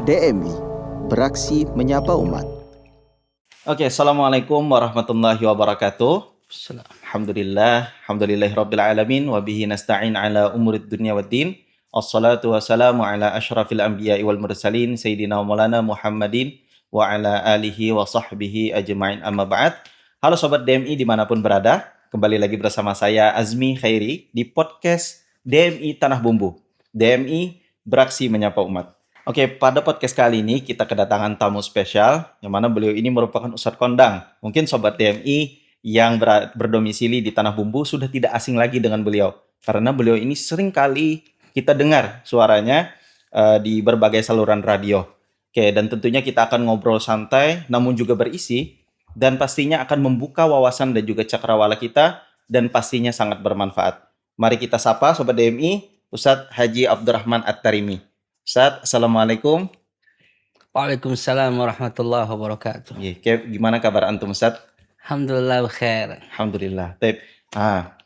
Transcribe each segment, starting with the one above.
DMI beraksi menyapa umat. Oke, Assalamualaikum warahmatullahi wabarakatuh. Salam. Alhamdulillahirabbil alamin wa bihi nasta'in ala umurid dunya waddin. Wassalatu wassalamu ala asyrafil anbiya'i wal mursalin sayyidina wa maulana Muhammadin wa ala alihi wa sahbihi ajma'in amma ba'd. Halo sobat DMI dimanapun berada, kembali lagi bersama saya Azmi Khairi di podcast DMI Tanah Bumbu. DMI beraksi menyapa umat. Oke, pada podcast kali ini kita kedatangan tamu spesial, yang mana beliau ini merupakan Ustadz Kondang. Mungkin Sobat DMI yang berdomisili di Tanah Bumbu sudah tidak asing lagi dengan beliau. Karena beliau ini sering kali kita dengar suaranya di berbagai saluran radio. Oke, dan tentunya kita akan ngobrol santai, namun juga berisi, dan pastinya akan membuka wawasan dan juga cakrawala kita, dan pastinya sangat bermanfaat. Mari kita sapa Sobat DMI, Ustadz Haji Abdurrahman At-Tarimi. Ustadz, Assalamualaikum. Waalaikumsalam warahmatullahi wabarakatuh. Gimana kabar antum, Ustadz? Alhamdulillah khair. Alhamdulillah.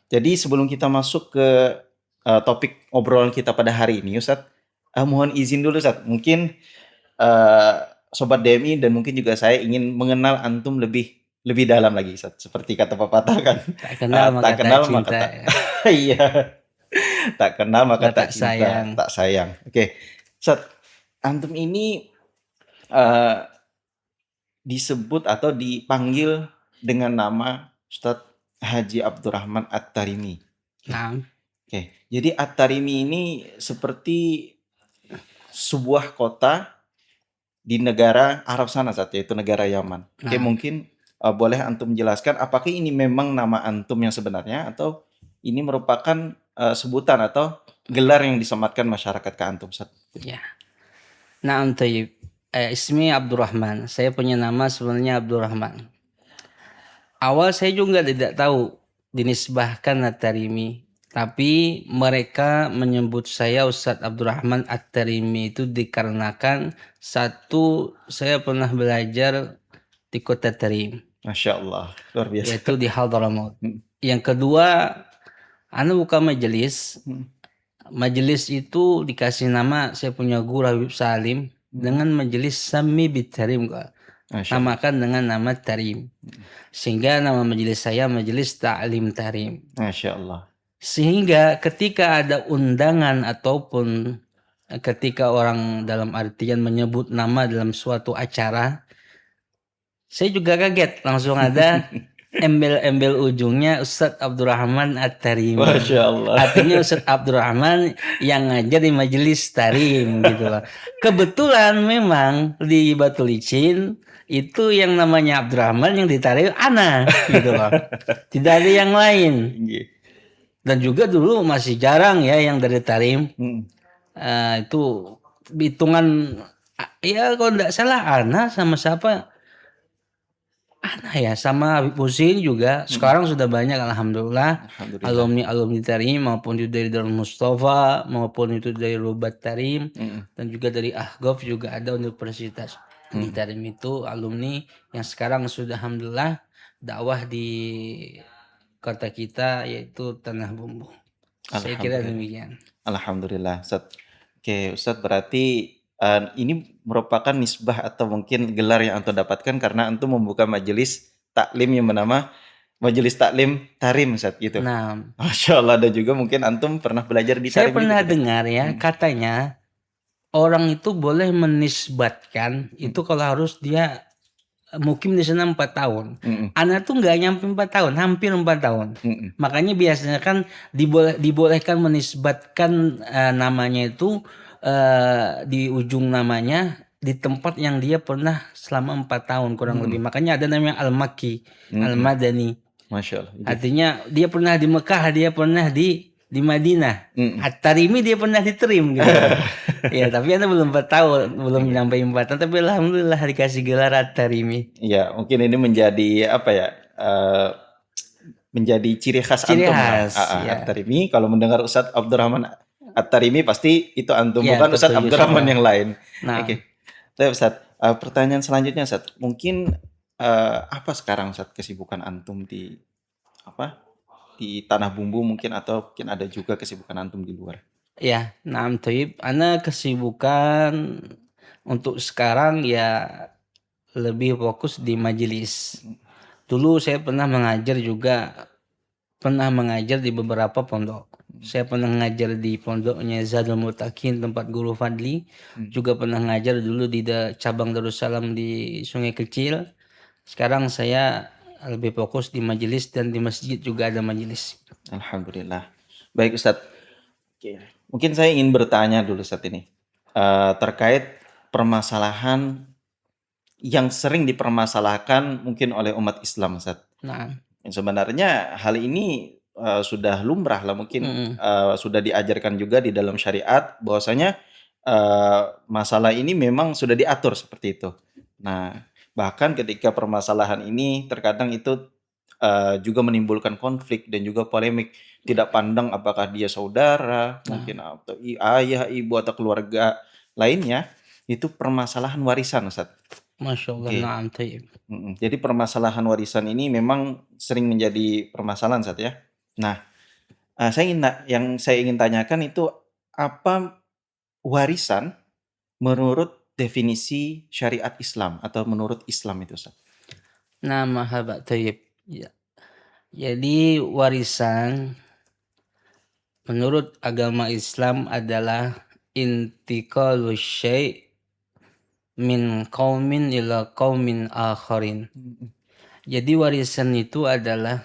Jadi sebelum kita masuk ke topik obrolan kita pada hari ini, Ustadz, mohon izin dulu, Ustadz. Mungkin Sobat DMI dan mungkin juga saya ingin mengenal antum lebih dalam lagi, Ustadz. Seperti kata pepatah kan. Tak kenal maka tak cinta. Iya. Tak kenal maka tak cinta, sayang. Tak sayang. Oke. Ustadz, antum ini disebut atau dipanggil dengan nama Ustadz Haji Abdurrahman At-Tarimi. Nah, Oke, jadi At-Tarimi ini seperti sebuah kota di negara Arab sana, yaitu negara Yaman. Oke, mungkin boleh antum jelaskan apakah ini memang nama antum yang sebenarnya atau ini merupakan sebutan atau gelar yang disematkan masyarakat ke antum, Ustaz? ya. Naam tayyib. Ismi Abdurrahman. Saya punya nama sebenarnya Abdurrahman. Awal saya juga tidak tahu dinisbahkan At-Tarimi. Tapi mereka menyebut saya Ustadz Abdurrahman At-Tarimi itu dikarenakan satu, saya pernah belajar di kota Tarim. Masya Allah, luar biasa. Yaitu di Hadramaut. Yang kedua, ana buka majelis. Majelis itu dikasih nama, saya punya guru Habib Salim dengan majelis Sami Bitarim, namakan dengan nama Tarim. Sehingga nama majelis saya majelis Ta'lim Tarim. Masya Allah. Sehingga ketika ada undangan ataupun ketika orang dalam artian menyebut nama dalam suatu acara, saya juga kaget, langsung ada embel-embel ujungnya Ustadz Abdurrahman At-Tarimi. Masya Allah. Artinya Ustadz Abdurrahman yang ngajar di majelis Tarim gitu loh. Kebetulan memang di Batu Licin itu yang namanya Abdurrahman yang ditarik ana gitu loh. Tidak ada yang lain. Dan juga dulu masih jarang ya yang dari Tarim. Itu hitungan ya kalau tidak salah ana sama siapa? Ana ya sama Habib Husin juga. Sekarang sudah banyak alhamdulillah. Alumni Tarim maupun itu dari Darul Mustafa maupun itu dari Rubat Tarim dan juga dari Ahqaf juga ada universitas di Tarim itu alumni yang sekarang sudah alhamdulillah dakwah di kota kita yaitu Tanah Bumbu. Saya kira demikian. Alhamdulillah, Ustadz. Oke, Ustadz, berarti ini merupakan nisbah atau mungkin gelar yang antum dapatkan karena antum membuka majelis taklim yang bernama Majelis Taklim Tarim, Ustadz, gitu. Nah, Masya Allah, dan juga mungkin antum pernah belajar di Tarim. Saya pernah dengar ya, katanya orang itu boleh menisbatkan itu kalau harus dia mukim di sana 4 tahun. Anak tuh nggak nyampe 4 tahun, hampir 4 tahun. Makanya biasanya kan dibolehkan menisbatkan namanya itu di ujung namanya di tempat yang dia pernah selama 4 tahun kurang lebih. Makanya ada namanya Al-Makki, Al-Madani. Masya Allah. Artinya dia pernah di Mekah, dia pernah di Madinah. At-Tarimi dia pernah di Tarim gitu. Ya, tapi anda belum 4 tahun, belum nyampe 4 tahun, tapi alhamdulillah dikasih gelar At-Tarimi. Iya, mungkin ini menjadi apa ya? Menjadi ciri khas antum. Ya. At-Tarimi, kalau mendengar Ustadz Abdurrahman At-Tarimi pasti itu antum, Ya, bukan Ustadz Abdurrahman yang lain. Nah. Oke. Tapi Ustadz, pertanyaan selanjutnya Ustadz, mungkin apa sekarang Ustadz kesibukan antum di Tanah Bumbu mungkin, atau mungkin ada juga kesibukan antum di luar? Ya, naam thayyib. Ana kesibukan Untuk sekarang ya lebih fokus di majelis. Dulu saya pernah mengajar di beberapa pondok. Saya pernah ngajar di pondoknya Zadul Mutakin tempat Guru Fadli. Juga pernah ngajar dulu di cabang Darussalam di Sungai Kecil. Sekarang saya lebih fokus di majelis dan di masjid juga ada majelis. Alhamdulillah. Baik Ustadz. Oke. Mungkin saya ingin bertanya dulu saat ini terkait permasalahan yang sering dipermasalahkan mungkin oleh umat Islam, Ustadz. Nah, Sebenarnya hal ini sudah lumrah lah mungkin mm-mm. sudah diajarkan juga di dalam syariat bahwasanya masalah ini memang sudah diatur seperti itu. Nah, bahkan ketika permasalahan ini terkadang itu juga menimbulkan konflik dan juga polemik, tidak pandang apakah dia saudara, mungkin atau ayah, ibu atau keluarga lainnya, itu permasalahan warisan, Ustaz. Masya Allah, Oke. na'am, tayyib. Jadi permasalahan warisan ini memang sering menjadi permasalahan, Ustaz ya. Nah, yang saya ingin tanyakan itu apa warisan menurut definisi syariat Islam atau menurut Islam itu, Ustaz? Nah, mahabat tayyib. Ya. Jadi warisan menurut agama Islam adalah intiqalu syai' min qaumin ila qaumin akharin. Jadi warisan itu adalah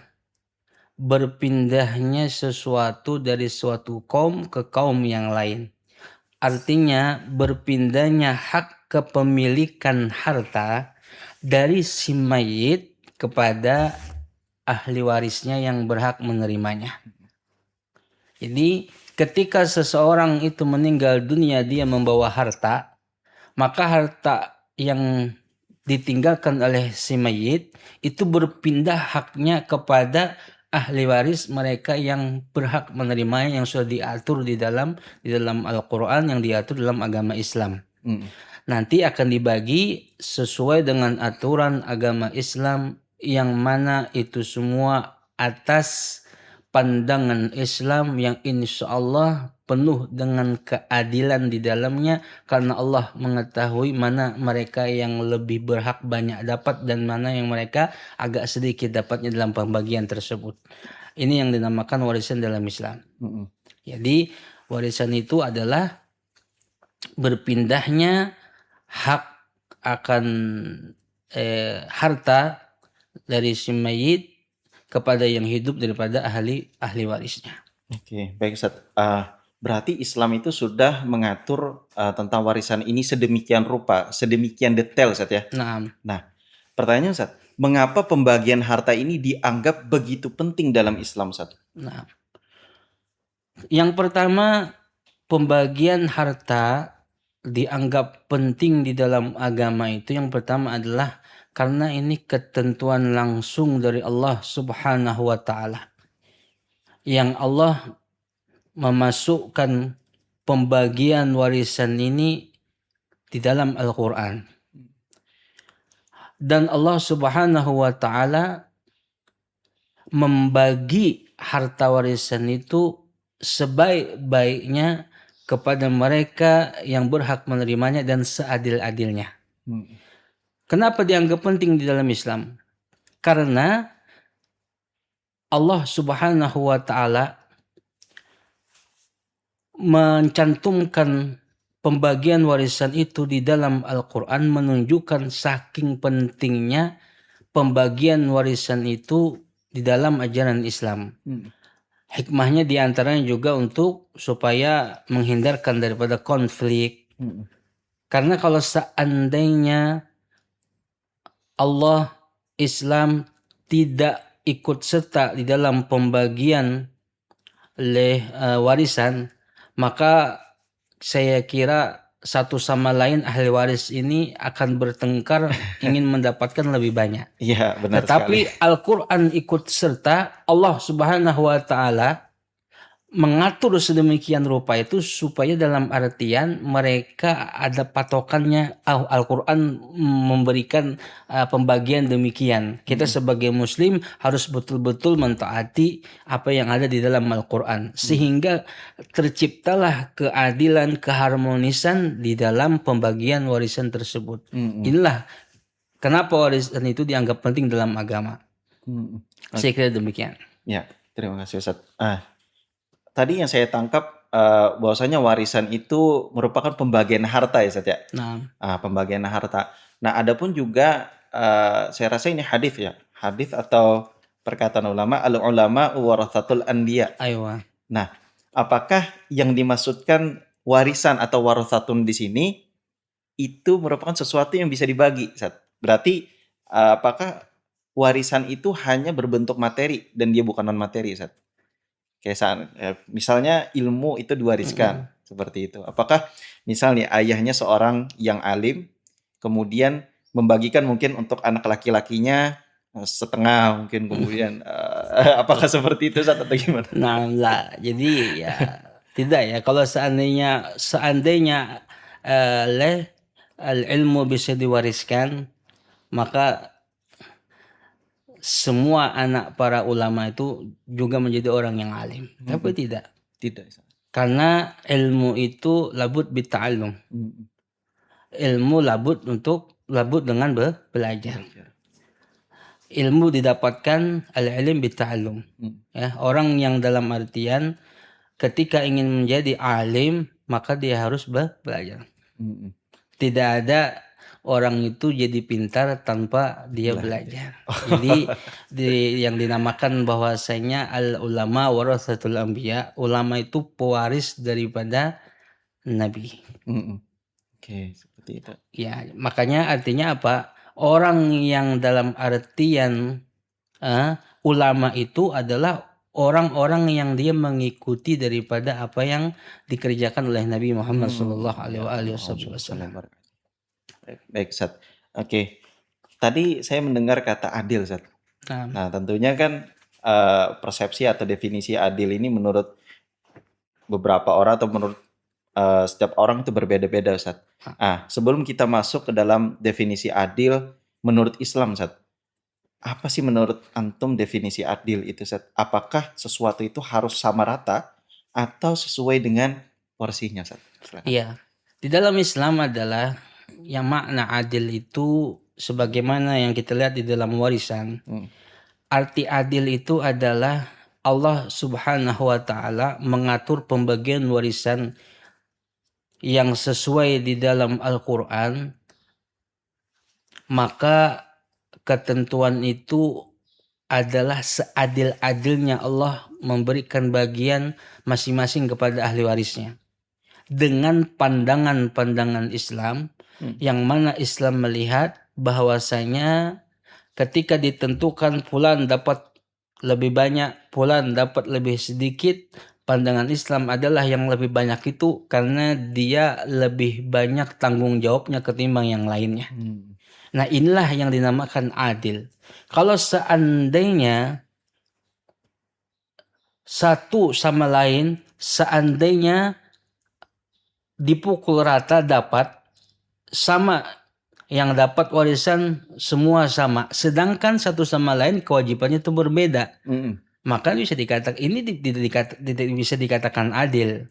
berpindahnya sesuatu dari suatu kaum ke kaum yang lain. Artinya berpindahnya hak kepemilikan harta dari si mayit kepada ahli warisnya yang berhak menerimanya. Jadi ketika seseorang itu meninggal dunia dia membawa harta, maka harta yang ditinggalkan oleh si mayit itu berpindah haknya kepada ahli waris mereka yang berhak menerimanya yang sudah diatur di dalam Al-Quran, yang diatur dalam agama Islam. Nanti akan dibagi sesuai dengan aturan agama Islam yang mana itu semua atas pandangan Islam yang insya Allah penuh dengan keadilan di dalamnya, karena Allah mengetahui mana mereka yang lebih berhak banyak dapat dan mana yang mereka agak sedikit dapatnya dalam pembagian tersebut. Ini yang dinamakan warisan dalam Islam. Jadi warisan itu adalah berpindahnya hak akan harta dari si mayit kepada yang hidup daripada ahli warisnya. Oke, baik Ustaz. Berarti Islam itu sudah mengatur tentang warisan ini sedemikian rupa, sedemikian detail Ustaz ya. Nah, pertanyaannya Ustaz, mengapa pembagian harta ini dianggap begitu penting dalam Islam Ustaz? Nah, yang pertama, pembagian harta dianggap penting di dalam agama itu yang pertama adalah karena ini ketentuan langsung dari Allah Subhanahu wa ta'ala. Yang Allah memasukkan pembagian warisan ini di dalam Al-Quran. Dan Allah Subhanahu wa ta'ala membagi harta warisan itu sebaik-baiknya kepada mereka yang berhak menerimanya dan seadil-adilnya. Kenapa dianggap penting di dalam Islam? Karena Allah Subhanahu wa ta'ala mencantumkan pembagian warisan itu di dalam Al-Quran, menunjukkan saking pentingnya pembagian warisan itu di dalam ajaran Islam. Hikmahnya diantaranya juga untuk supaya menghindarkan daripada konflik. Karena kalau seandainya Allah, Islam tidak ikut serta di dalam pembagian warisan, maka saya kira satu sama lain ahli waris ini akan bertengkar ingin mendapatkan lebih banyak. Iya, benar Tetapi sekali. Al-Quran ikut serta, Allah Subhanahu wa ta'ala mengatur sedemikian rupa itu supaya dalam artian mereka ada patokannya. Al-Quran memberikan pembagian demikian. Kita sebagai muslim harus betul-betul mentaati apa yang ada di dalam Al-Quran. Sehingga terciptalah keadilan, keharmonisan di dalam pembagian warisan tersebut. Inilah kenapa warisan itu dianggap penting dalam agama. Saya kira demikian. Ya, terima kasih Ustaz. Tadi yang saya tangkap bahwasanya warisan itu merupakan pembagian harta ya Ustaz ya. Nah, Pembagian harta. Nah, adapun juga saya rasa ini hadis ya. Hadis atau perkataan ulama, al-ulama warathatul anbiya. ayo. Nah, apakah yang dimaksudkan warisan atau warathatun di sini itu merupakan sesuatu yang bisa dibagi, Ustaz? Berarti apakah warisan itu hanya berbentuk materi dan dia bukan non materi, Ustaz? Kayak misalnya ilmu itu diwariskan seperti itu. Apakah misalnya ayahnya seorang yang alim kemudian membagikan mungkin untuk anak laki-lakinya setengah mungkin kemudian apakah seperti itu Ustaz atau gimana? Nah, lah, jadi ya tidak ya. Kalau seandainya ilmu bisa diwariskan, maka semua anak para ulama itu juga menjadi orang yang alim. Tapi tidak. Tidak, Ustaz. Karena ilmu itu labud bita'allum. Ilmu labud dengan belajar. Ilmu didapatkan al-ilm bita'allum. Ya, orang yang dalam artian ketika ingin menjadi alim, maka dia harus belajar. Tidak ada orang itu jadi pintar tanpa dia belajar. Jadi yang dinamakan bahwasanya al-ulama warathatul anbiya, ulama itu pewaris daripada nabi. Oke, seperti itu. Ya, makanya artinya apa? Orang yang dalam artian ulama itu adalah orang-orang yang dia mengikuti daripada apa yang dikerjakan oleh Nabi Muhammad sallallahu alaihi wasallam. Baik, Ustaz. Oke. Tadi saya mendengar kata adil, Ustaz. Nah, tentunya kan persepsi atau definisi adil ini menurut beberapa orang atau menurut setiap orang itu berbeda-beda, Ustaz. Sebelum kita masuk ke dalam definisi adil menurut Islam, Ustaz. Apa sih menurut antum definisi adil itu, Ustaz? Apakah sesuatu itu harus sama rata atau sesuai dengan porsinya, Ustaz? Iya. Di dalam Islam adalah yang makna adil itu sebagaimana yang kita lihat di dalam warisan. Arti adil itu adalah Allah Subhanahu wa taala mengatur pembagian warisan yang sesuai di dalam Al-Qur'an, maka ketentuan itu adalah seadil-adilnya Allah memberikan bagian masing-masing kepada ahli warisnya dengan pandangan-pandangan Islam, yang mana Islam melihat bahwasanya ketika ditentukan fulan dapat lebih banyak, fulan dapat lebih sedikit, pandangan Islam adalah yang lebih banyak itu karena dia lebih banyak tanggung jawabnya ketimbang yang lainnya. Nah, inilah yang dinamakan adil. Kalau seandainya satu sama lain, seandainya dipukul rata dapat sama, yang dapat warisan semua sama, sedangkan satu sama lain kewajibannya itu berbeda, maka bisa dikatakan ini tidak bisa dikatakan adil.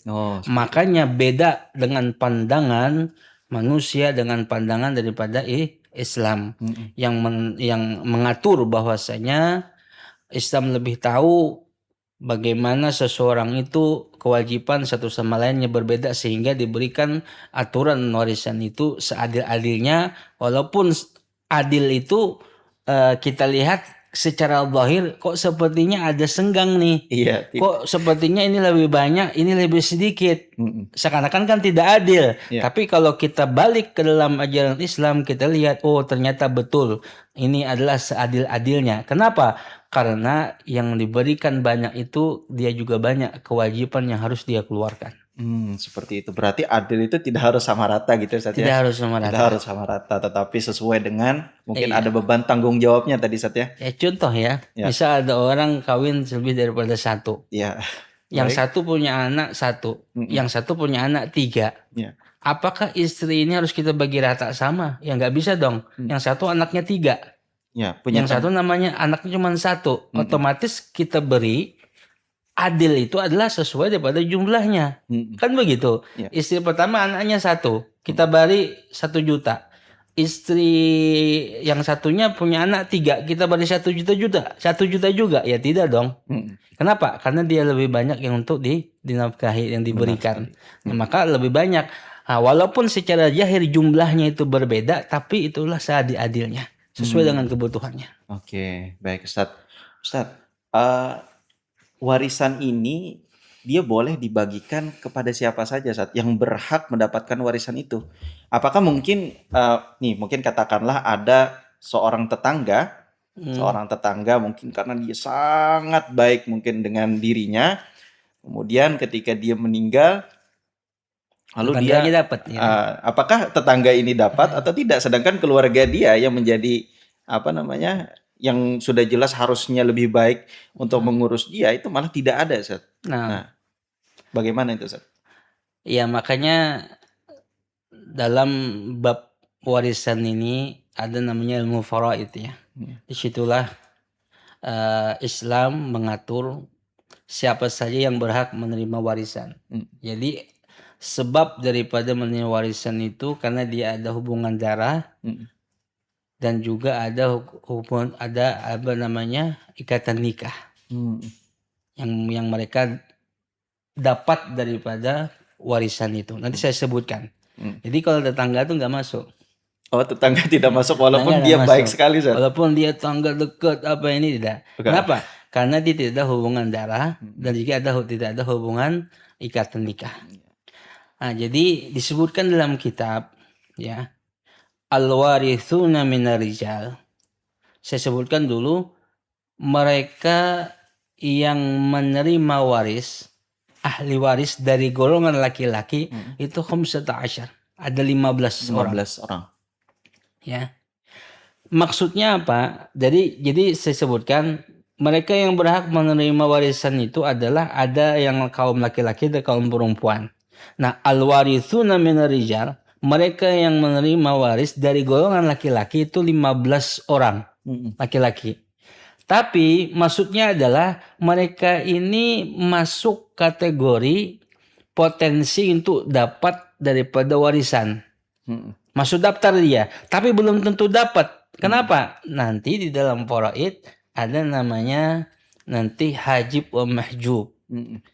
Makanya beda dengan pandangan manusia dengan pandangan daripada Islam yang mengatur bahwasanya Islam lebih tahu bagaimana seseorang itu kewajiban satu sama lainnya berbeda sehingga diberikan aturan warisan itu seadil-adilnya. Walaupun adil itu kita lihat secara zahir kok sepertinya ada senggang nih. Iya. Kok sepertinya ini lebih banyak, ini lebih sedikit. Seakan-akan kan tidak adil. Tapi kalau kita balik ke dalam ajaran Islam, kita lihat oh ternyata betul. Ini adalah seadil-adilnya. Kenapa? Karena yang diberikan banyak itu dia juga banyak kewajiban yang harus dia keluarkan. Seperti itu. Berarti adil itu tidak harus sama rata gitu Ustaz ya? Tidak harus sama rata. Tidak harus sama rata, tetapi sesuai dengan mungkin ada beban tanggung jawabnya tadi Ustaz ya? Ya contoh ya, misal ada orang kawin lebih daripada satu. Iya. Yang Baik. satu punya anak 1, yang satu punya anak 3. Ya. Apakah istri ini harus kita bagi rata sama? Ya nggak bisa dong. Yang satu anaknya 3, Ya, punya yang satu namanya anaknya cuma 1. Otomatis kita beri adil itu adalah sesuai daripada jumlahnya. Kan begitu. Ya. Istri pertama anaknya 1, kita beri 1 juta. Istri yang satunya punya anak 3, kita beri 1 juta, 1 juta juga. Ya tidak dong. Kenapa? Karena dia lebih banyak yang untuk dinafkahi, yang diberikan. Ya, maka lebih banyak. Nah, walaupun secara zahir jumlahnya itu berbeda, tapi itulah seadil-adilnya, sesuai dengan kebutuhannya. Oke, baik Ustadz. Ustadz, warisan ini dia boleh dibagikan kepada siapa saja saat yang berhak mendapatkan warisan itu. Apakah mungkin mungkin katakanlah ada seorang tetangga mungkin karena dia sangat baik mungkin dengan dirinya, kemudian ketika dia meninggal lalu dia Tetangganya dapat, ya. Apakah tetangga ini dapat atau tidak, sedangkan keluarga dia yang menjadi yang sudah jelas harusnya lebih baik untuk mengurus dia itu malah tidak ada, Ustaz. Nah, bagaimana itu, Ustaz? Ya makanya dalam bab warisan ini ada namanya ilmu faraid, ya. Disitulah Islam mengatur siapa saja yang berhak menerima warisan. Jadi sebab daripada menerima warisan itu karena dia ada hubungan darah dan juga ada hubungan, ada ikatan nikah yang mereka dapat daripada warisan itu. Nanti saya sebutkan. Jadi kalau tetangga itu nggak masuk. Oh, tetangga tidak masuk walaupun Tetangga dia nggak baik masuk. sekali, Ustaz. Walaupun dia tetangga dekat ini tidak. Kenapa? Karena dia tidak ada hubungan darah dan juga tidak ada hubungan ikatan nikah. Nah, jadi disebutkan dalam kitab, ya, al-warithuna minar rijal. Saya sebutkan dulu, mereka yang menerima waris, ahli waris dari golongan laki-laki itu 15. Ada 15 orang. 15 orang. Ya. Maksudnya apa? Jadi saya sebutkan mereka yang berhak menerima warisan itu adalah ada yang kaum laki-laki dan kaum perempuan. Nah, al-warithuna minar rijal, mereka yang menerima waris dari golongan laki-laki itu 15 orang laki-laki. Tapi maksudnya adalah mereka ini masuk kategori potensi untuk dapat daripada warisan. Masuk daftar dia, tapi belum tentu dapat. Kenapa? Nanti di dalam faraid ada namanya nanti hajib wa mahjub.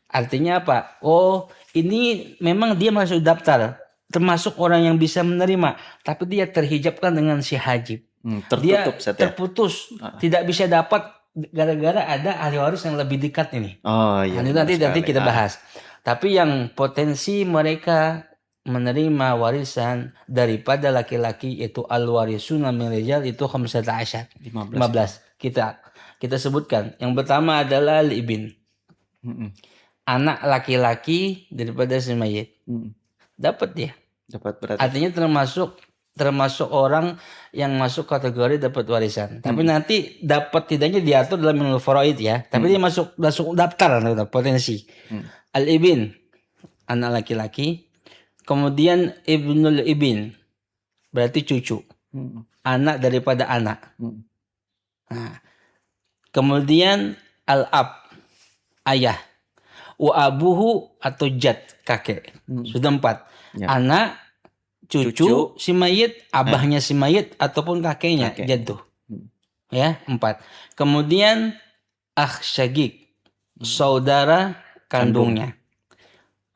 Artinya apa? Oh, ini memang dia masuk daftar, termasuk orang yang bisa menerima, tapi dia terhijabkan dengan si hajib. Dia terputus, tidak bisa dapat gara-gara ada ahli waris yang lebih dekat ini. Oh iya. Nanti kita bahas. Tapi yang potensi mereka menerima warisan daripada laki-laki itu al-warisuna min rijal itu 15. 15. Kita sebutkan. Yang pertama adalah al-ibn. Anak laki-laki daripada si mayit. Dapat dia. Dapat berarti. Artinya termasuk orang yang masuk kategori dapat warisan. Tapi nanti dapat tidaknya diatur dalam ilmu faraid, ya. Tapi dia masuk daftar potensi. Al-ibn, anak laki-laki. Kemudian ibnul ibn, berarti cucu. Anak daripada anak. Nah, kemudian al-ab, ayah. Wa abuhu atau jad, kakek. Sudah 4. Ya. Anak, cucu si mayit, abahnya si mayit ataupun kakeknya, jadduh. Ya, 4. Kemudian akh syagik, saudara kandungnya.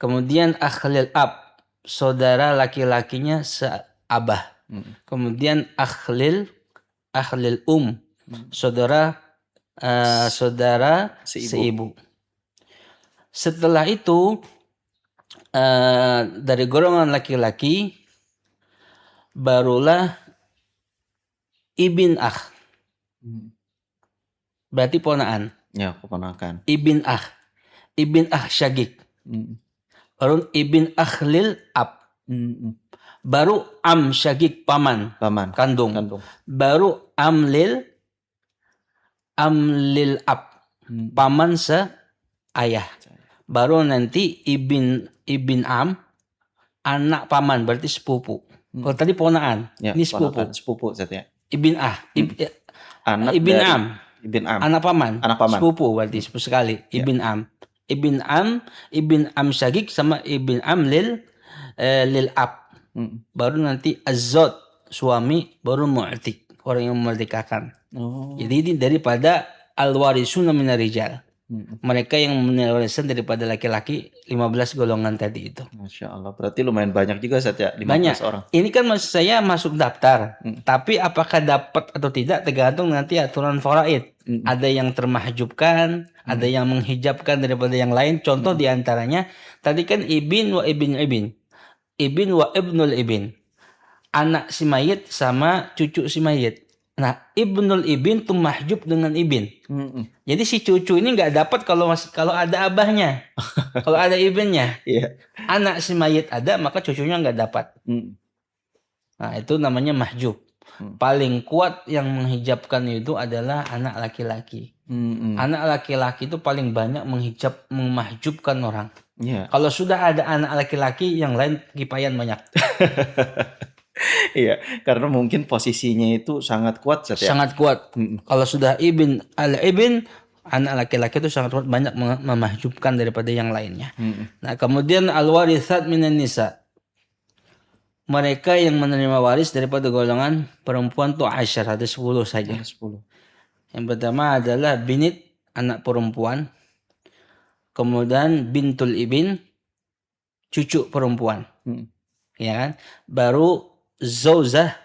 Kemudian akhlil ab, saudara laki-lakinya seabah. Kemudian akhlil saudara seibu. Setelah itu dari golongan laki-laki barulah ibn akh. Berarti ponaan. Ya, keponakan. Ibn akh syagik. Baru ibn akhlil ab. Baru am syagik, paman kandung. Baru amlil ab, paman seayah. baru nanti ibn am, anak paman berarti sepupu. Kalau tadi ponaan, Ya, ini sepupu. ponakan, sepupu Ustaz ya. Ibn Anak ibn dari am, Ibn Am. anak paman, Anak paman. sepupu berarti sepupu sekali. Ya. Ibn am syagik sama ibn am lil ab. Baru nanti az-zawj, suami, baru mu'tik, orang yang memerdekakan. Oh. Jadi ini daripada al-warisuna minar rijal. Mereka yang menerima warisan daripada laki-laki 15 golongan tadi itu. Masya Allah, berarti lumayan banyak juga Ustaz ya, 15 Banyak. orang. Ini kan maksud saya masuk daftar. Tapi apakah dapat atau tidak tergantung nanti aturan faraid. Ada yang termahjubkan, ada yang menghijabkan daripada yang lain. Contoh diantaranya tadi kan ibn wa ibnul ibn. Anak si mayit sama cucu si mayit. Nah, ibnul ibn tuh mahjub dengan ibn. Jadi si cucu ini nggak dapat kalau ada abahnya, kalau ada ibnnya. Iya. Anak si mayit ada, maka cucunya nggak dapat. Nah, itu namanya mahjub. Paling kuat yang menghijabkan itu adalah anak laki-laki. Anak laki-laki itu paling banyak memahjubkan orang. Iya. Kalau sudah ada anak laki-laki, yang lain kipayan banyak. Iya, karena mungkin posisinya itu sangat kuat Ustaz ya. Sangat kuat. Kalau sudah ibn, anak laki-laki itu sangat kuat, banyak memahjubkan daripada yang lainnya. Nah, kemudian al-warithat minan nisa. Mereka yang menerima waris daripada golongan perempuan tuh ada 10 saja. 10. Yang pertama adalah binit, anak perempuan. Kemudian bintul ibn, cucu perempuan. Ya kan? Baru zauzah,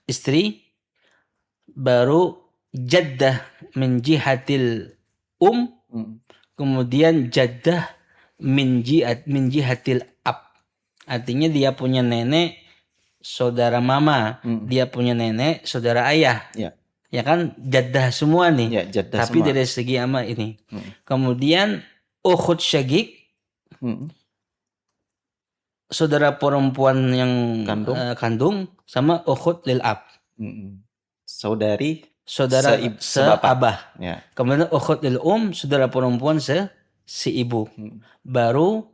istri. Baru jaddah min jihatil kemudian jaddah min jihatil ab. Artinya dia punya nenek saudara mama, dia punya nenek saudara ayah. Ya kan, jaddah semua nih. Ya, jaddah tapi semua. dari segi ama ini. Kemudian ukhud syagik, saudara perempuan yang kandung sama ukhud lil ab. Saudara seabah. Ya. Kemudian ukhud lil saudara perempuan si ibu. Baru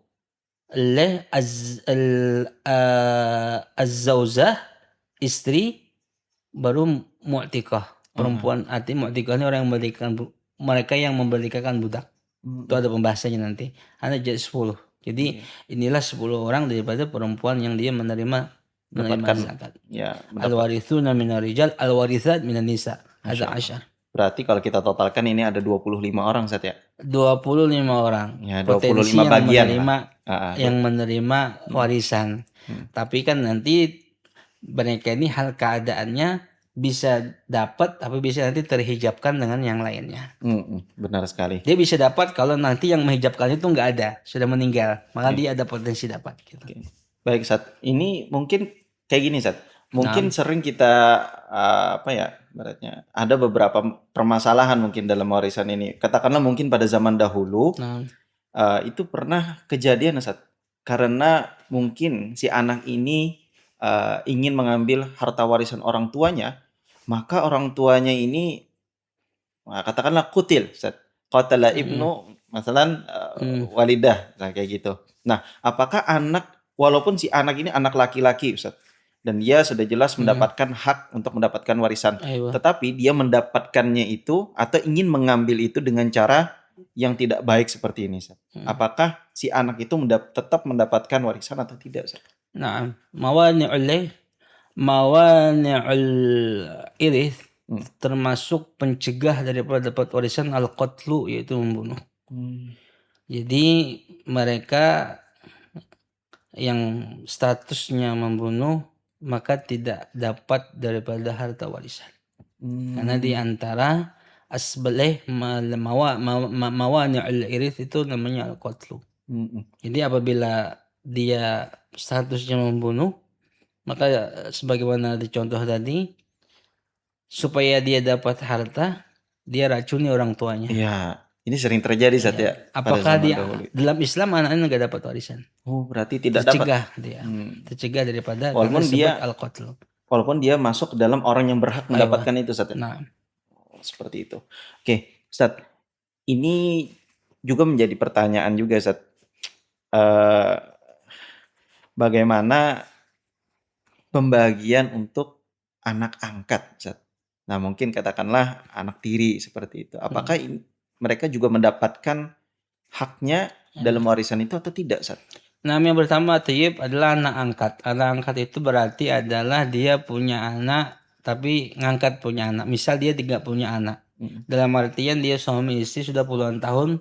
az-zauzah, istri, baru mu'tikah, perempuan. Artinya mu'tikah ini orang yang mereka yang memerdekakan budak. Itu ada pembahasannya nanti. Ada jadi 10. Jadi inilah 10 orang daripada perempuan yang dia menerima zakat. Ya, Al-warithuna minar rijal, al-warithat minan nisa. Ada 10. Berarti kalau kita totalkan ini ada 25 orang Ustaz ya. 25 orang. Ya, 25 potensi bagian yang menerima warisan. Tapi kan nanti mereka ini hal keadaannya bisa dapat, tapi bisa nanti terhijabkan dengan yang lainnya. Benar sekali. Dia bisa dapat kalau nanti yang menghijabkan itu nggak ada, sudah meninggal, maka dia ada potensi dapat. Gitu. Baik Ustaz, ini mungkin kayak gini Ustaz. Mungkin sering kita ibaratnya ada beberapa permasalahan mungkin dalam warisan ini. Katakanlah mungkin pada zaman dahulu itu pernah kejadian Ustaz. Karena mungkin si anak ini ingin mengambil harta warisan orang tuanya, maka orang tuanya ini katakanlah kutil Ustaz. Qatala ibnu masalan walidah, nah kayak gitu. Nah, apakah walaupun si anak ini anak laki-laki Ustaz, dan dia sudah jelas mendapatkan hak untuk mendapatkan warisan, tetapi dia mendapatkannya itu atau ingin mengambil itu dengan cara yang tidak baik seperti ini Ustaz. Apakah si anak itu tetap mendapatkan warisan atau tidak Ustaz? Nah, mawani'ul irith termasuk pencegah daripada dapat warisan al-qatlu, yaitu membunuh. Jadi mereka yang statusnya membunuh maka tidak dapat daripada harta warisan. Karena di antara asbalih mawani'ul irith itu namanya al-qatlu. Jadi apabila dia statusnya membunuh, maka sebagaimana dicontoh tadi, supaya dia dapat harta, dia racuni orang tuanya. Iya, ini sering terjadi Ustaz ya. Apakah dia dalam Islam anaknya nggak dapat warisan? Oh, berarti tidak tercegah dapat. Dia. Tercegah daripada walaupun dia al-qatl. Walaupun dia masuk ke dalam orang yang berhak mendapatkan itu Ustaz ya. Nah, seperti itu. Oke, Ustaz. Ini juga menjadi pertanyaan juga Ustaz. eh, bagaimana pembagian untuk anak angkat, Ustaz. Nah, mungkin katakanlah anak tiri seperti itu. Apakah mereka juga mendapatkan haknya dalam warisan itu atau tidak, Ustaz? Nah, yang pertama Tayyib adalah anak angkat. Anak angkat itu berarti adalah dia punya anak tapi ngangkat punya anak. Misal dia tidak punya anak. Dalam artian dia suami istri sudah puluhan tahun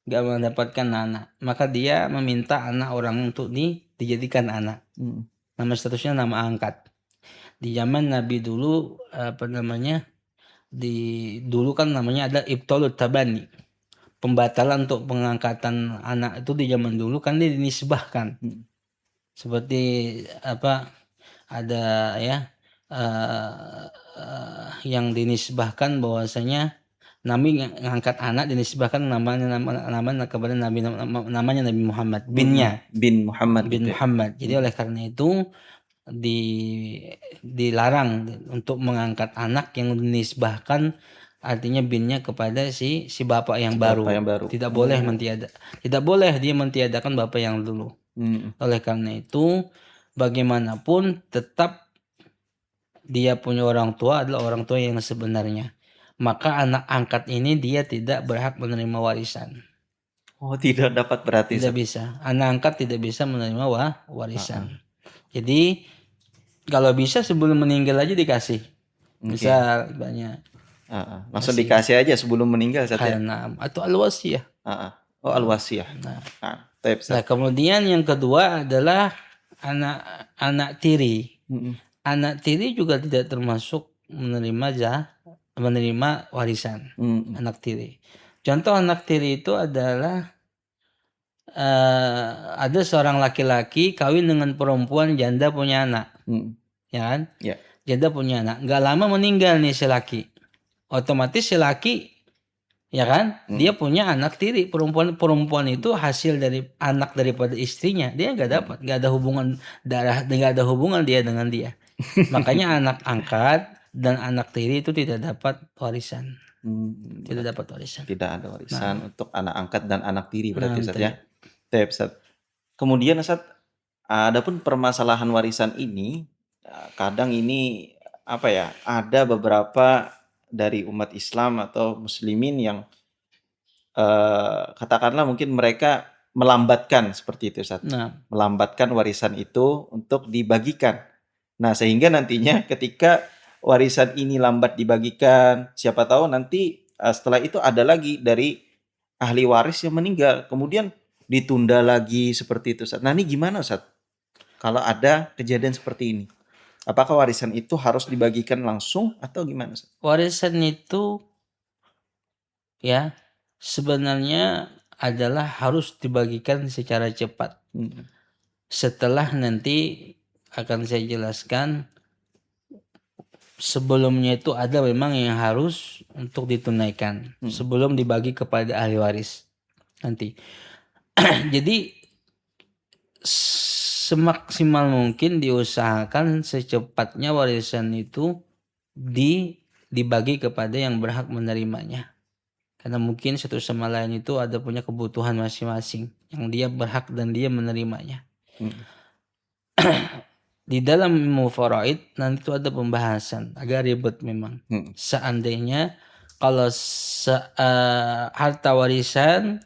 gak mendapatkan anak. Maka dia meminta anak orang untuk dijadikan anak. Nama statusnya nama angkat. Di zaman Nabi dulu dulu kan namanya ada ibtalut tabani. Pembatalan untuk pengangkatan anak itu di zaman dulu kan dia dinisbahkan. Seperti ada ya yang dinisbahkan bahwasanya Nabi ngangkat anak dinisbahkan namanya kepada Nabi, namanya Nabi Muhammad binnya bin Muhammad bin gitu ya. Muhammad. Jadi oleh karena itu dilarang untuk mengangkat anak yang dinisbahkan artinya binnya kepada si bapak yang baru. Tidak boleh tidak boleh dia mentiadakan bapak yang dulu. Oleh karena itu bagaimanapun tetap dia punya orang tua adalah orang tua yang sebenarnya. Maka anak angkat ini dia tidak berhak menerima warisan. Oh, tidak dapat berarti. Tidak bisa. Anak angkat tidak bisa menerima warisan. Jadi kalau bisa sebelum meninggal aja dikasih. Misal banyak. Langsung dikasih aja sebelum meninggal saja. Atau al-wasiyah. Oh, al-wasiyah. Nah, kemudian yang kedua adalah anak tiri. Anak tiri juga tidak termasuk menerima warisan. Anak tiri. Contoh anak tiri itu adalah ada seorang laki-laki kawin dengan perempuan janda punya anak. Ya kan? Yeah. Janda punya anak. Gak lama meninggal nih si laki. Otomatis si laki ya kan? Dia punya anak tiri. Perempuan itu hasil dari anak daripada istrinya. Dia gak dapat. Gak ada hubungan darah. Gak ada hubungan dia dengan dia. Makanya anak angkat dan anak tiri itu tidak dapat warisan. Tidak dapat warisan. Tidak ada warisan untuk anak angkat dan anak tiri berarti Ustaz ya. Kemudian Ustaz, adapun permasalahan warisan ini kadang ini ada beberapa dari umat Islam atau muslimin yang katakanlah mungkin mereka melambatkan seperti itu Ustaz. Melambatkan warisan itu untuk dibagikan. Nah, sehingga nantinya ketika warisan ini lambat dibagikan, siapa tahu nanti setelah itu ada lagi dari ahli waris yang meninggal, kemudian ditunda lagi seperti itu Ustaz. Nah, ini gimana Ustaz? Kalau ada kejadian seperti ini, apakah warisan itu harus dibagikan langsung atau gimana Ustaz? Warisan itu ya sebenarnya adalah harus dibagikan secara cepat. Setelah nanti akan saya jelaskan, sebelumnya itu ada memang yang harus untuk ditunaikan sebelum dibagi kepada ahli waris nanti. Jadi semaksimal mungkin diusahakan secepatnya warisan itu dibagi kepada yang berhak menerimanya. Karena mungkin satu sama lain itu ada punya kebutuhan masing-masing yang dia berhak dan dia menerimanya. Di dalam ilmu faraid nanti itu ada pembahasan agak ribet memang. Seandainya kalau harta warisan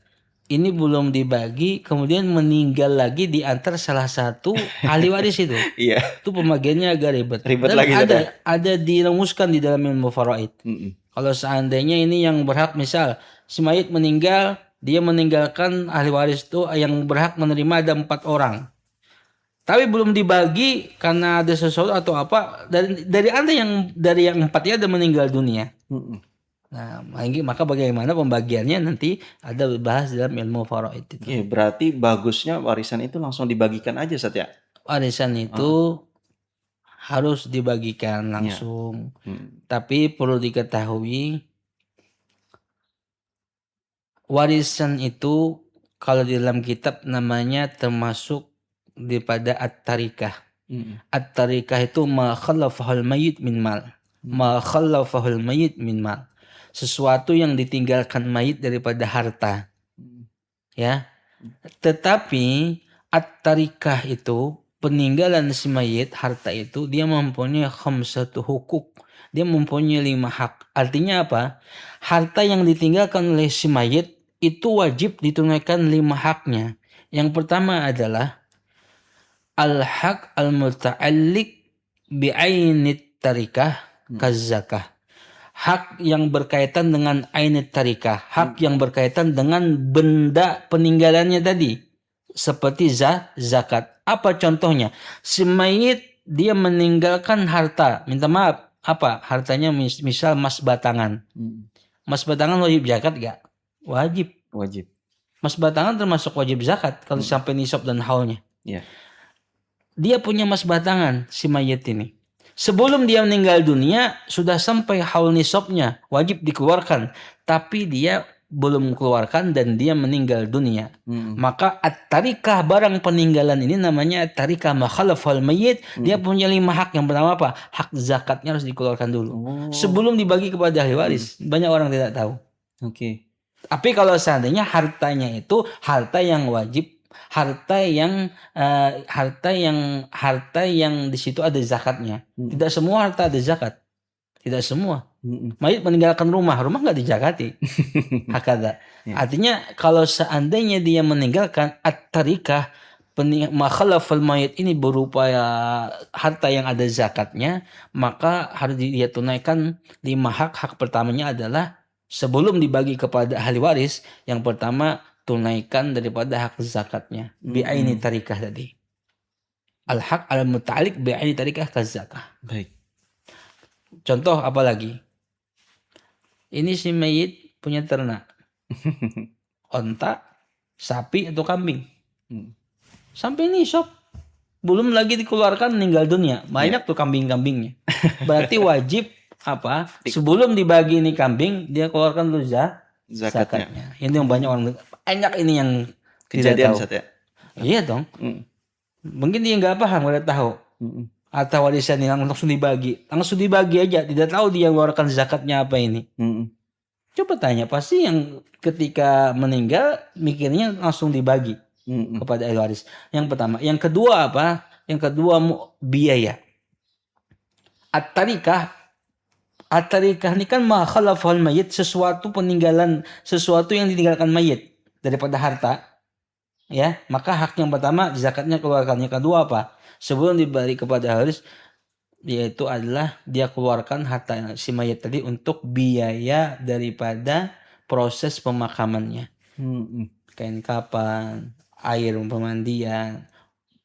ini belum dibagi kemudian meninggal lagi di antar salah satu ahli waris itu. Iya. Itu pembagiannya agak ribet. Dan lagi ada dirumuskan di dalam ilmu faraid. Kalau seandainya ini yang berhak, misal si mayit meninggal, dia meninggalkan ahli waris itu yang berhak menerima ada 4 orang. Tapi belum dibagi karena ada sesuatu atau apa dari anda dari yang 4-nya ada meninggal dunia. Nah, maka bagaimana pembagiannya nanti ada bahas dalam ilmu faraid itu. Berarti bagusnya warisan itu langsung dibagikan aja Ustaz ya? Warisan itu harus dibagikan langsung. Tapi perlu diketahui warisan itu kalau di dalam kitab namanya termasuk daripada at-tarikah. At-tarikah itu ma khallafahul mayyit min mal. Ma khallafahul mayyit min mal. Sesuatu yang ditinggalkan mayit daripada harta. Ya. Tetapi at-tarikah itu peninggalan si mayit, harta itu dia mempunyai khamsatu hukuk. Dia mempunyai 5 hak. Artinya apa? Harta yang ditinggalkan oleh si mayit itu wajib ditunaikan 5 haknya. Yang pertama adalah al-haq al-muta'alliq bi'ainit tarikah kazakah. Hak yang berkaitan dengan ainit tarikah, hak yang berkaitan dengan benda peninggalannya tadi, seperti zakat. Apa contohnya? Si mayit dia meninggalkan harta, minta maaf, apa hartanya? Misal emas batangan. Emas batangan wajib zakat gak? Wajib. Wajib. Emas batangan termasuk wajib zakat kalau sampai nisab dan haulnya. Iya. Dia punya emas batangan si mayit ini. Sebelum dia meninggal dunia sudah sampai haul nisabnya, wajib dikeluarkan. Tapi dia belum mengeluarkan dan dia meninggal dunia. Maka at-tarikah barang peninggalan ini namanya at-tarikah ma khalafal mayyit. Dia punya 5 hak. Yang pertama apa? Hak zakatnya harus dikeluarkan dulu. Sebelum dibagi kepada ahli waris. Banyak orang tidak tahu. Oke. Tapi kalau seandainya hartanya itu harta yang wajib, harta yang di situ ada zakatnya. Tidak semua harta ada zakat. Tidak semua. Mayit meninggalkan rumah nggak dizakati. Hakada. Artinya kalau seandainya dia meninggalkan at-tarikah makhalafal mayit ini berupa harta yang ada zakatnya, maka harus dia tunaikan 5 hak. Hak pertamanya adalah sebelum dibagi kepada ahli waris, yang pertama tunaikan daripada hak zakatnya bi'aini tarikah tadi. Al-haq al-muta'alliq bi'aini tarikah kazakah. Baik. Contoh apa lagi? Ini si mayit punya ternak. Onta, sapi atau kambing. Sampai nisab. Belum lagi dikeluarkan meninggal dunia. Banyak tuh kambing-kambingnya. Berarti wajib apa? Sebelum dibagi ini kambing, dia keluarkan dulu zakatnya. Ini yang banyak orang banyak ini yang Kejadian tidak tahu. Ustaz ya. Iya dong. Mungkin dia nggak paham, nggak tahu. Atau warisan ini langsung dibagi aja, tidak tahu dia mengeluarkan zakatnya apa ini. Coba tanya, pasti yang ketika meninggal mikirnya langsung dibagi kepada ahli waris. Yang pertama, yang kedua apa? Yang kedua biaya. At-tarikah ini kan ma khalafal mayit, sesuatu yang ditinggalkan mayit daripada harta. Ya, maka hak yang pertama zakatnya keluarkan. Yang kedua apa? Sebelum diberi kepada haris, yaitu adalah dia keluarkan harta si mayit tadi untuk biaya daripada proses pemakamannya. Kain kapan, air pemandian,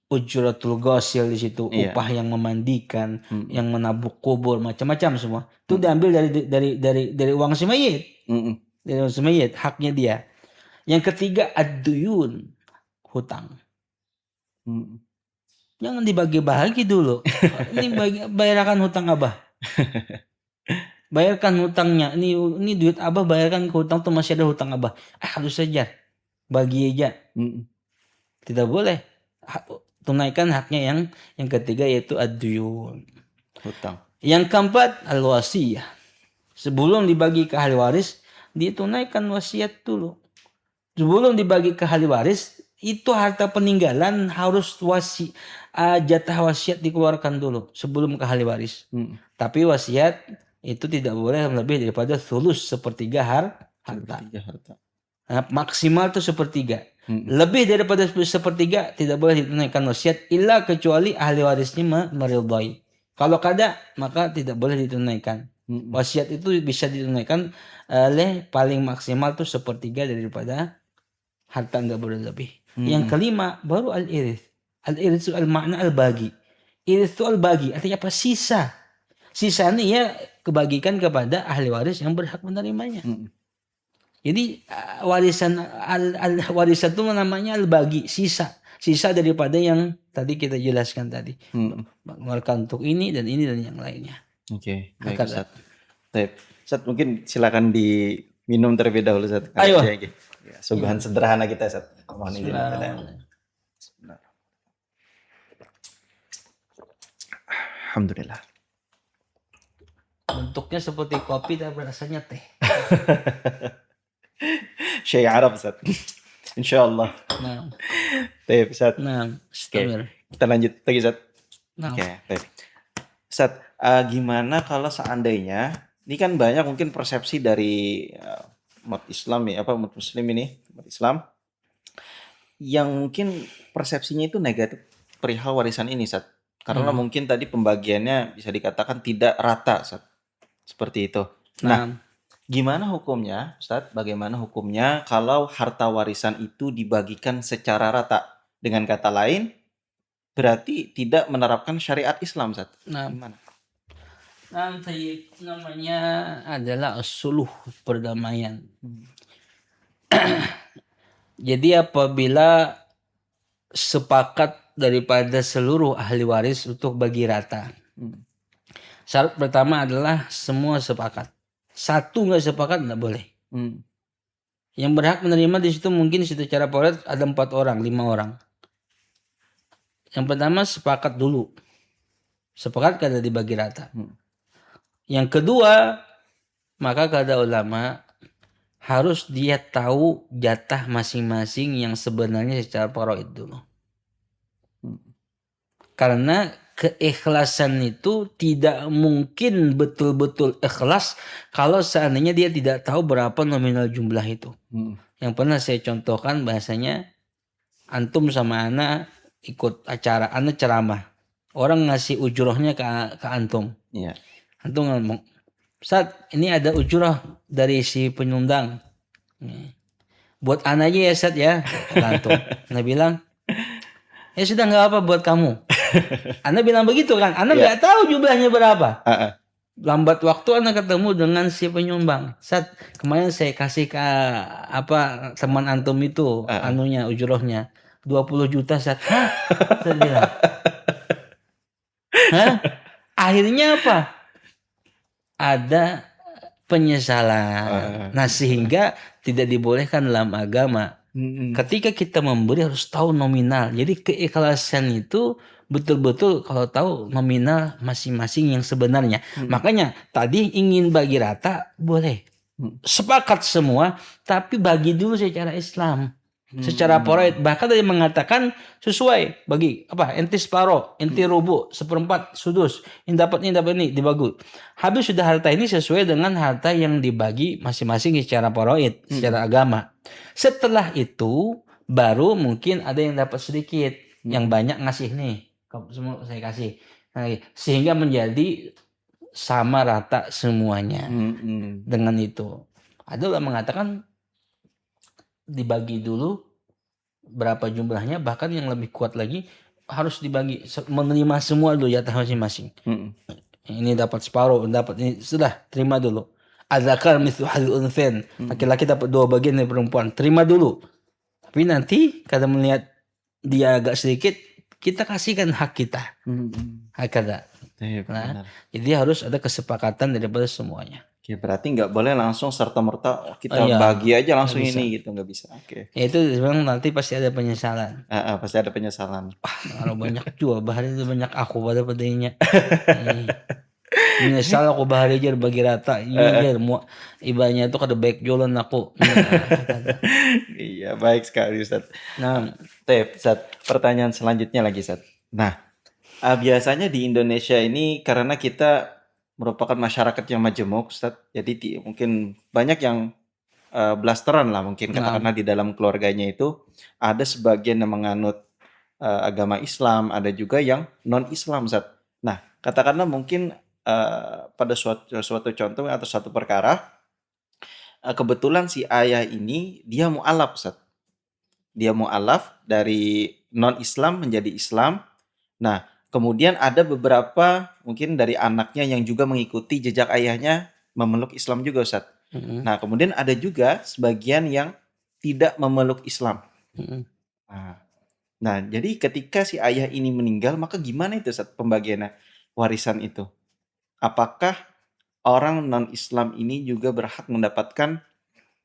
ujratul ghasil di situ, upah yang memandikan, yang menabuk kubur, macam-macam semua. Itu diambil dari uang si mayit. Dari uang si mayit, haknya dia. Yang ketiga ad-duyun, hutang. Jangan dibagi-bagi dulu. Ini bayarkan hutang Abah. Bayarkan hutangnya. Ini duit Abah, bayarkan ke hutang tuh, masih ada hutang Abah. Harus saja bagi aja. Tidak boleh. Tunaikan haknya yang ketiga, yaitu ad-duyun, Hutang. Yang keempat al-wasiyah. Sebelum dibagi ke ahli waris, ditunaikan wasiat dulu. Sebelum dibagi ke ahli waris, itu harta peninggalan harus jatah wasiat dikeluarkan dulu sebelum ke ahli waris. Tapi wasiat itu tidak boleh lebih daripada thulus, sepertiga harta. Nah, maksimal itu sepertiga. Lebih daripada sepertiga tidak boleh ditunaikan wasiat, illa kecuali ahli warisnya meridhai. Kalau kada, maka tidak boleh ditunaikan. Wasiat itu bisa ditunaikan oleh paling maksimal itu sepertiga daripada harta, enggak boleh lebih. Yang kelima baru al-irith. Al-irith itu al-makna al-bagi. Irith itu al-bagi, artinya apa? Sisa ini ya kebagikan kepada ahli waris yang berhak menerimanya. Jadi warisan itu namanya al-bagi, sisa daripada yang tadi kita jelaskan tadi. Mengeluarkan untuk ini dan yang lainnya. Oke, baik Ustaz. Ustaz, mungkin silakan diminum terlebih dahulu Ustaz. Ayo. Ya, suguhan sederhana kita Ustaz. Mohon izin. Alhamdulillah. Bentuknya seperti kopi tapi rasanya teh. Syai Arab Ustaz. Insyaallah. Nah, Baik, Ustaz. nah, Oke, istamir. kita lanjut lagi, Ustaz. Nah, Oke, baik. Ustaz, gimana kalau seandainya ini kan banyak mungkin persepsi dari umat Islam ya, apa umat Muslim ini, umat Islam yang mungkin persepsinya itu negatif perihal warisan ini, Ustaz. Karena hmm, mungkin tadi pembagiannya bisa dikatakan tidak rata, Ustaz. Seperti itu. Nah, nah, gimana hukumnya, Ustaz? Bagaimana hukumnya kalau harta warisan itu dibagikan secara rata? Dengan kata lain, berarti tidak menerapkan syariat Islam, Ustaz. nah, Gimana? nanti namanya adalah suluh perdamaian. Hmm. Jadi apabila sepakat daripada seluruh ahli waris untuk bagi rata. Hmm. Syarat pertama adalah semua sepakat. Satu nggak sepakat nggak boleh. Hmm. Yang berhak menerima di situ mungkin secara poret ada 4 orang, 5 orang. Yang pertama sepakat dulu. Sepakat kada dibagi rata. Hmm. Yang kedua, maka kata ulama harus dia tahu jatah masing-masing yang sebenarnya secara faraid dulu. Hmm. Karena keikhlasan itu tidak mungkin betul-betul ikhlas kalau seandainya dia tidak tahu berapa nominal jumlah itu. Hmm. Yang pernah saya contohkan bahasanya antum sama ana ikut acara, ana ceramah. Orang ngasih ujrohnya ke antum. Iya. Antum ngomong, Ustaz, ini ada ujroh dari si penyumbang. Buat ana aja ya Ustaz ya, kata antum. Ana bilang, ya sudah nggak apa buat kamu. Anda bilang begitu kan? Anda Iya. nggak tahu jumlahnya berapa. Ah, ah. Lambat waktu Anda ketemu dengan si penyumbang. Saat kemarin saya kasih ke apa teman antum itu Ah, ah. anunya ujrohnya 20 juta saat. Hah? Saya bilang. Hah? Akhirnya apa? Ada penyesalan. Nah sehingga tidak dibolehkan dalam agama. Hmm. Ketika kita memberi harus tahu nominal. Jadi keikhlasan itu betul-betul kalau tahu nominal masing-masing yang sebenarnya. Makanya tadi ingin bagi rata boleh. Hmm. Sepakat semua tapi bagi dulu secara Islam. Secara faraid bahkan tadi mengatakan sesuai bagi apa enti separuh, enti rubu, seperempat, sudus, ini dapat ini dibagi. Habis sudah harta ini sesuai dengan harta yang dibagi masing-masing secara faraid, secara agama. Setelah itu baru mungkin ada yang dapat sedikit, yang banyak ngasih nih, semua saya kasih. Nah, sehingga menjadi sama rata semuanya. Dengan itu. Ada yang mengatakan dibagi dulu berapa jumlahnya, bahkan yang lebih kuat lagi harus dibagi menerima semua dulu jatah masing-masing. Ini dapat separuh, dapat ini sudah terima dulu. Adzakar mithlu hadil unthain. Laki-laki dapat 2 bagian dari perempuan, terima dulu. Tapi nanti kada melihat dia agak sedikit, kita kasihkan hak kita. Hak kada. Nah, jadi harus ada kesepakatan daripada semuanya. Oke, berarti nggak boleh langsung serta-merta kita Iya, bagi aja langsung nggak bisa. ini gitu, nggak bisa. Oke. Ya, itu sebenarnya nanti pasti ada penyesalan. Pasti ada penyesalan. Kalau banyak juga bahari itu banyak aku pada padanya. Menyesal aku bahari aja bagi rata. Iya, mau ibanya itu kada baik jualan aku. Iya, baik sekali Ustaz. Nah, Ustaz, pertanyaan selanjutnya lagi Ustaz. Nah, biasanya di Indonesia ini karena kita merupakan masyarakat yang majemuk Ustaz, jadi mungkin banyak yang blasteran lah mungkin katakanlah di dalam keluarganya itu ada sebagian yang menganut agama Islam, ada juga yang non Islam Ustaz. Nah, katakanlah mungkin pada suatu contoh atau suatu perkara kebetulan si ayah ini dia mu'alaf Ustaz. Dia mu'alaf dari non Islam menjadi Islam. Nah, kemudian ada beberapa mungkin dari anaknya yang juga mengikuti jejak ayahnya memeluk Islam juga Ustaz. Nah, kemudian ada juga sebagian yang tidak memeluk Islam. Nah, jadi ketika si ayah ini meninggal, maka gimana itu Ustaz pembagian warisan itu? Apakah orang non-Islam ini juga berhak mendapatkan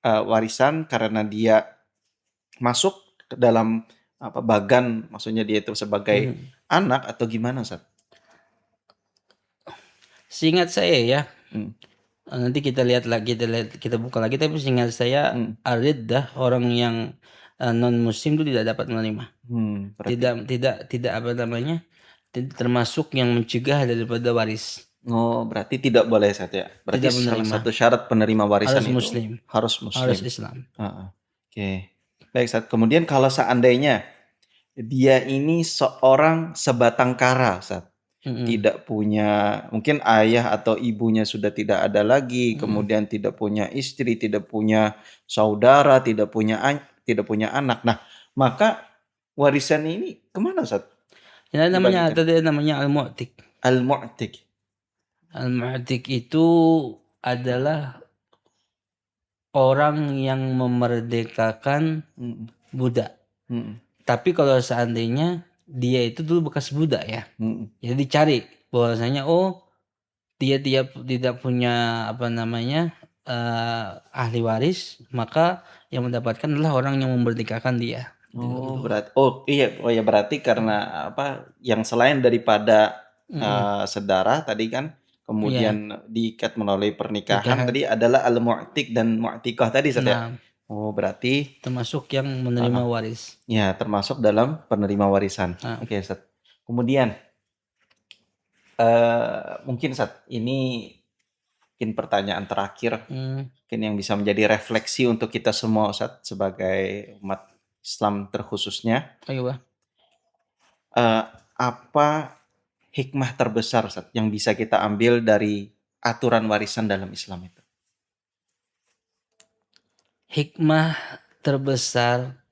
warisan karena dia masuk ke dalam bagan, maksudnya dia itu sebagai anak atau gimana Ustaz? Seingat saya ya, nanti kita lihat lagi, kita buka lagi. Tapi seingat saya Arid dah orang yang non muslim itu tidak dapat menerima. Berarti Tidak apa namanya? Termasuk yang mencegah daripada waris. berarti tidak boleh Ustaz ya. Berarti Tidak salah menerima. satu syarat penerima warisan Harus itu muslim. harus Harus muslim. Islam. Oke. Baik Ustaz. Kemudian kalau seandainya dia ini seorang sebatang kara Ustaz. Tidak punya, mungkin ayah atau ibunya sudah tidak ada lagi, kemudian tidak punya istri, tidak punya saudara, tidak punya anak. Nah, maka warisan ini kemana Ustaz? Yang namanya Dibagikan. al-mu'tik. Al-mu'tik. Al-mu'tik itu adalah orang yang memerdekakan budak. Tapi kalau seandainya dia itu dulu bekas budak ya, jadi dicari bahwasanya dia tidak punya apa namanya ahli waris, maka yang mendapatkan adalah orang yang memerdekakan dia. Berarti karena apa yang selain daripada saudara tadi kan, kemudian diikat melalui pernikahan tadi adalah al-mu'tik dan mu'tikah tadi Ustaz ya. Berarti termasuk yang menerima waris. Ya, termasuk dalam penerima warisan. Oke, Ustaz. Kemudian mungkin Ustaz, ini mungkin pertanyaan terakhir, mungkin yang bisa menjadi refleksi untuk kita semua Ustaz sebagai umat Islam terkhususnya. Ayo, apa hikmah terbesar Ustaz yang bisa kita ambil dari aturan warisan dalam Islam itu? Hikmah terbesar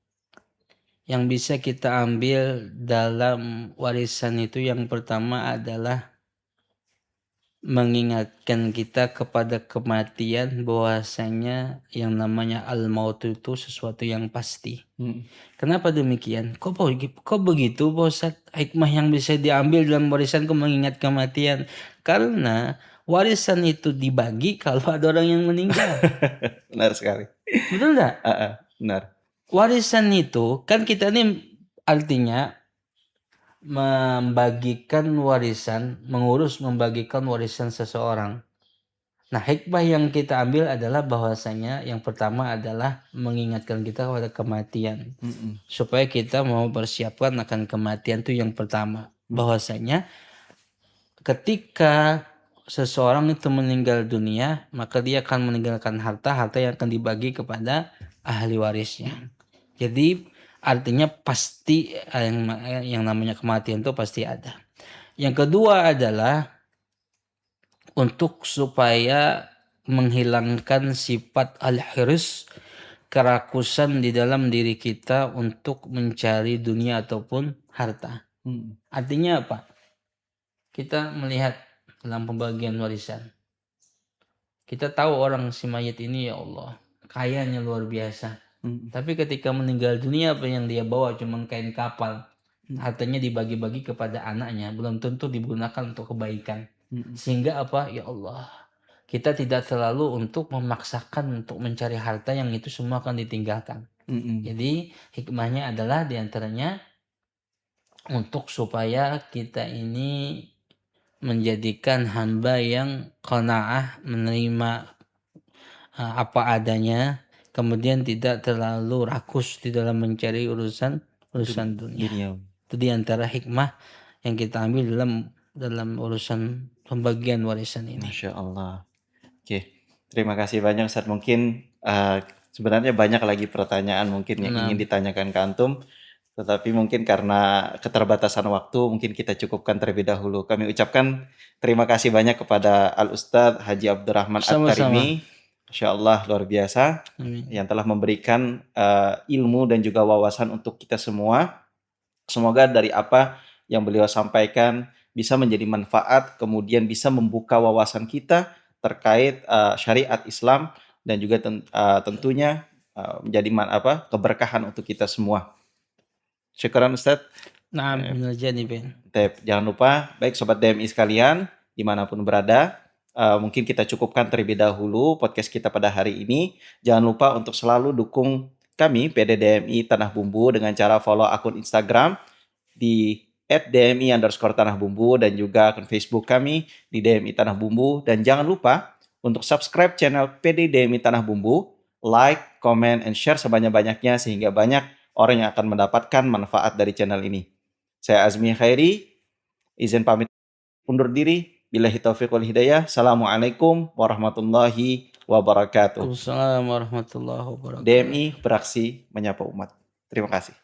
yang bisa kita ambil dalam warisan itu yang pertama adalah mengingatkan kita kepada kematian, bahwasanya yang namanya al-maut itu sesuatu yang pasti. Kenapa demikian? Kok begitu Pak Ustadz? Hikmah yang bisa diambil dalam warisan kok mengingat kematian? Karena warisan itu dibagi kalau ada orang yang meninggal. Benar sekali. Betul enggak? Benar. Warisan itu kan kita ini artinya membagikan warisan seseorang. Nah, hikmah yang kita ambil adalah bahwasanya yang pertama adalah mengingatkan kita kepada kematian. Supaya kita mau persiapkan akan kematian itu yang pertama. Bahwasanya ketika seseorang itu meninggal dunia, maka dia akan meninggalkan harta yang akan dibagi kepada ahli warisnya. Jadi artinya pasti yang namanya kematian itu pasti ada. Yang kedua adalah untuk supaya menghilangkan sifat al-hirs, kerakusan di dalam diri kita untuk mencari dunia ataupun harta. Artinya apa? Kita melihat dalam pembagian warisan. Kita tahu orang si mayit ini ya Allah, kayanya luar biasa. Tapi ketika meninggal dunia apa yang dia bawa cuma kain kapal. Hartanya dibagi-bagi kepada anaknya, belum tentu digunakan untuk kebaikan. Sehingga apa? Ya Allah, kita tidak terlalu untuk memaksakan untuk mencari harta yang itu semua akan ditinggalkan. Jadi hikmahnya adalah diantaranya untuk supaya kita ini menjadikan hamba yang qanaah, menerima apa adanya, kemudian tidak terlalu rakus di dalam mencari urusan dunia. Itu diantara hikmah yang kita ambil dalam urusan pembagian warisan ini. Masya Allah. Oke, terima kasih banyak Ustaz. Mungkin sebenarnya banyak lagi pertanyaan mungkin yang ingin ditanyakan ke antum, tetapi mungkin karena keterbatasan waktu mungkin kita cukupkan terlebih dahulu. Kami ucapkan terima kasih banyak kepada Al-Ustadz Haji Abdurrahman At-Tarimi, Masya Allah luar biasa, yang telah memberikan ilmu dan juga wawasan untuk kita semua. Semoga dari apa yang beliau sampaikan bisa menjadi manfaat, kemudian bisa membuka wawasan kita terkait syariat Islam dan juga tentunya menjadi keberkahan untuk kita semua. Syukran Ustaz. Nah, jangan lupa, baik Sobat DMI sekalian, dimanapun berada, mungkin kita cukupkan terlebih dahulu podcast kita pada hari ini. Jangan lupa untuk selalu dukung kami, PD DMI Tanah Bumbu, dengan cara follow akun Instagram di @dmi_Tanah Bumbu dan juga akun Facebook kami di DMI Tanah Bumbu. Dan jangan lupa untuk subscribe channel PD DMI Tanah Bumbu, like, comment, and share sebanyak-banyaknya sehingga banyak orang yang akan mendapatkan manfaat dari channel ini. Saya Azmi Khairi, izin pamit undur diri. Billahi taufiq wal hidayah. Assalamualaikum warahmatullahi wabarakatuh. Waalaikumsalam warahmatullahi wabarakatuh. DMI beraksi menyapa umat. Terima kasih.